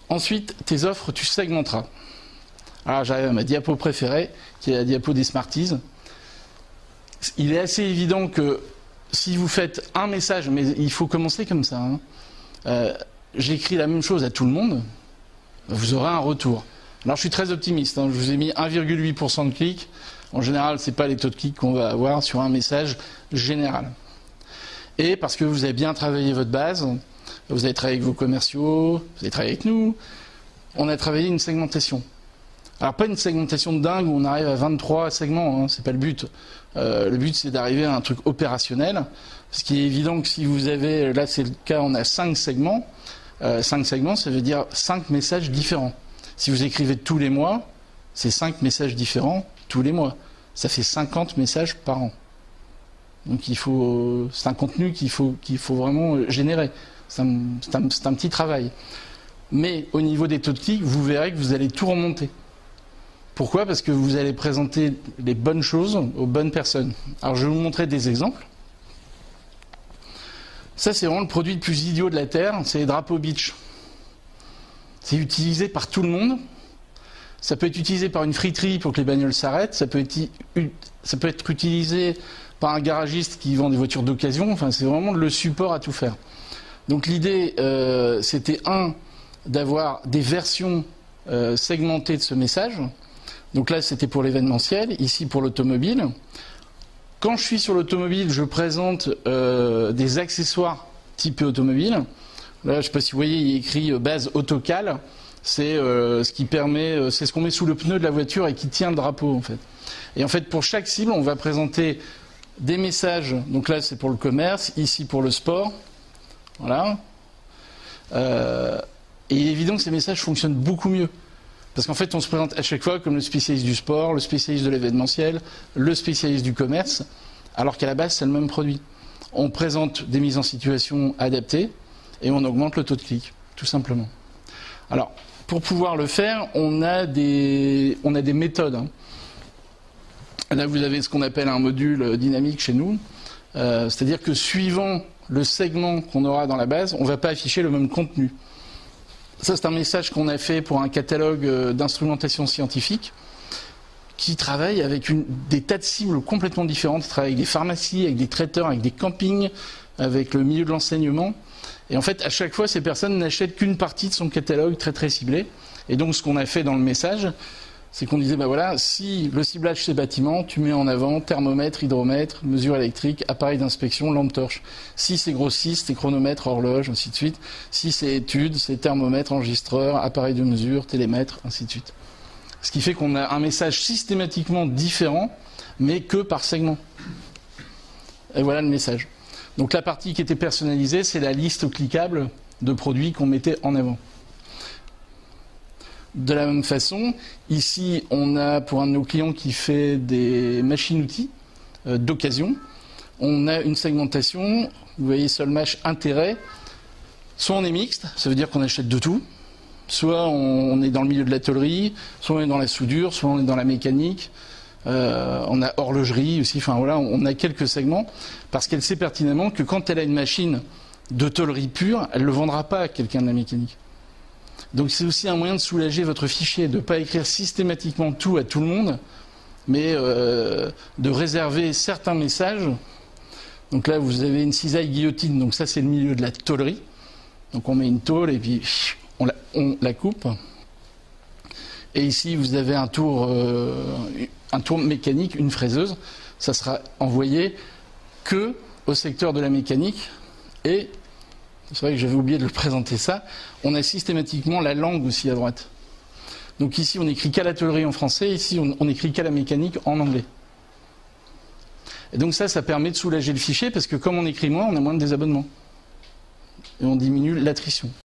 Ensuite, tes offres, tu segmenteras. Alors j'arrive à ma diapo préférée, qui est la diapo des Smarties. Il est assez évident que si vous faites un message, mais il faut commencer comme ça, j'écris la même chose à tout le monde, vous aurez un retour. Alors je suis très optimiste, je vous ai mis 1,8% de clics. En général, ce n'est pas les taux de clics qu'on va avoir sur un message général. Et parce que vous avez bien travaillé votre base, vous avez travaillé avec vos commerciaux, vous avez travaillé avec nous, on a travaillé une segmentation. Alors pas une segmentation de dingue où on arrive à 23 segments, c'est pas le but. Le but c'est d'arriver à un truc opérationnel. Ce qui est évident que si vous avez, là c'est le cas, on a 5 segments. 5 segments, ça veut dire 5 messages différents. Si vous écrivez tous les mois, c'est 5 messages différents tous les mois. Ça fait 50 messages par an. Donc c'est un contenu qu'il faut vraiment générer. C'est un petit travail. Mais au niveau des taux de clics, vous verrez que vous allez tout remonter. Pourquoi? Parce que vous allez présenter les bonnes choses aux bonnes personnes. Alors je vais vous montrer des exemples. Ça c'est vraiment le produit le plus idiot de la Terre, c'est les drapeaux beach. C'est utilisé par tout le monde. Ça peut être utilisé par une friterie pour que les bagnoles s'arrêtent. Ça peut être utilisé par un garagiste qui vend des voitures d'occasion. Enfin, c'est vraiment le support à tout faire. Donc l'idée, c'était d'avoir des versions segmentées de ce message. Donc là, c'était pour l'événementiel, ici pour l'automobile. Quand je suis sur l'automobile, je présente des accessoires typés automobile. Là, je ne sais pas si vous voyez, il y a écrit base autocal. C'est ce qui permet, c'est ce qu'on met sous le pneu de la voiture et qui tient le drapeau en fait. Et en fait, pour chaque cible, on va présenter des messages. Donc là, c'est pour le commerce, ici pour le sport. Voilà. Et il est évident que ces messages fonctionnent beaucoup mieux. Parce qu'en fait, on se présente à chaque fois comme le spécialiste du sport, le spécialiste de l'événementiel, le spécialiste du commerce, alors qu'à la base, c'est le même produit. On présente des mises en situation adaptées et on augmente le taux de clic, tout simplement. Alors, pour pouvoir le faire, on a des méthodes. Là, vous avez ce qu'on appelle un module dynamique chez nous. C'est-à-dire que suivant le segment qu'on aura dans la base, on ne va pas afficher le même contenu. Ça, c'est un message qu'on a fait pour un catalogue d'instrumentation scientifique qui travaille avec des tas de cibles complètement différentes. Il travaille avec des pharmacies, avec des traiteurs, avec des campings, avec le milieu de l'enseignement. Et en fait, à chaque fois, ces personnes n'achètent qu'une partie de son catalogue très très ciblé. Et donc, ce qu'on a fait dans le message, c'est qu'on disait, voilà, si le ciblage c'est bâtiment, tu mets en avant thermomètre, hydromètre, mesure électrique, appareil d'inspection, lampe torche. Si c'est grossiste, c'est chronomètre, horloge, ainsi de suite. Si c'est études, c'est thermomètre, enregistreur, appareil de mesure, télémètre, ainsi de suite. Ce qui fait qu'on a un message systématiquement différent, mais que par segment. Et voilà le message. Donc la partie qui était personnalisée, c'est la liste cliquable de produits qu'on mettait en avant. De la même façon, ici, on a pour un de nos clients qui fait des machines-outils d'occasion, on a une segmentation, vous voyez Solmach intérêt, soit on est mixte, ça veut dire qu'on achète de tout, soit on est dans le milieu de la tôlerie, soit on est dans la soudure, soit on est dans la mécanique, on a horlogerie aussi, enfin voilà, on a quelques segments, parce qu'elle sait pertinemment que quand elle a une machine de tôlerie pure, elle ne le vendra pas à quelqu'un de la mécanique. Donc c'est aussi un moyen de soulager votre fichier, de ne pas écrire systématiquement tout à tout le monde, mais de réserver certains messages. Donc là, vous avez une cisaille guillotine, donc ça c'est le milieu de la tôlerie. Donc on met une tôle et puis on la coupe. Et ici, vous avez un tour mécanique, une fraiseuse. Ça sera envoyé que au secteur de la mécanique et... C'est vrai que j'avais oublié de le présenter ça. On a systématiquement la langue aussi à droite. Donc ici, on écrit qu'à la tôlerie en français. Ici, on écrit qu'à la mécanique en anglais. Et donc ça permet de soulager le fichier parce que comme on écrit moins, on a moins de désabonnements. Et on diminue l'attrition.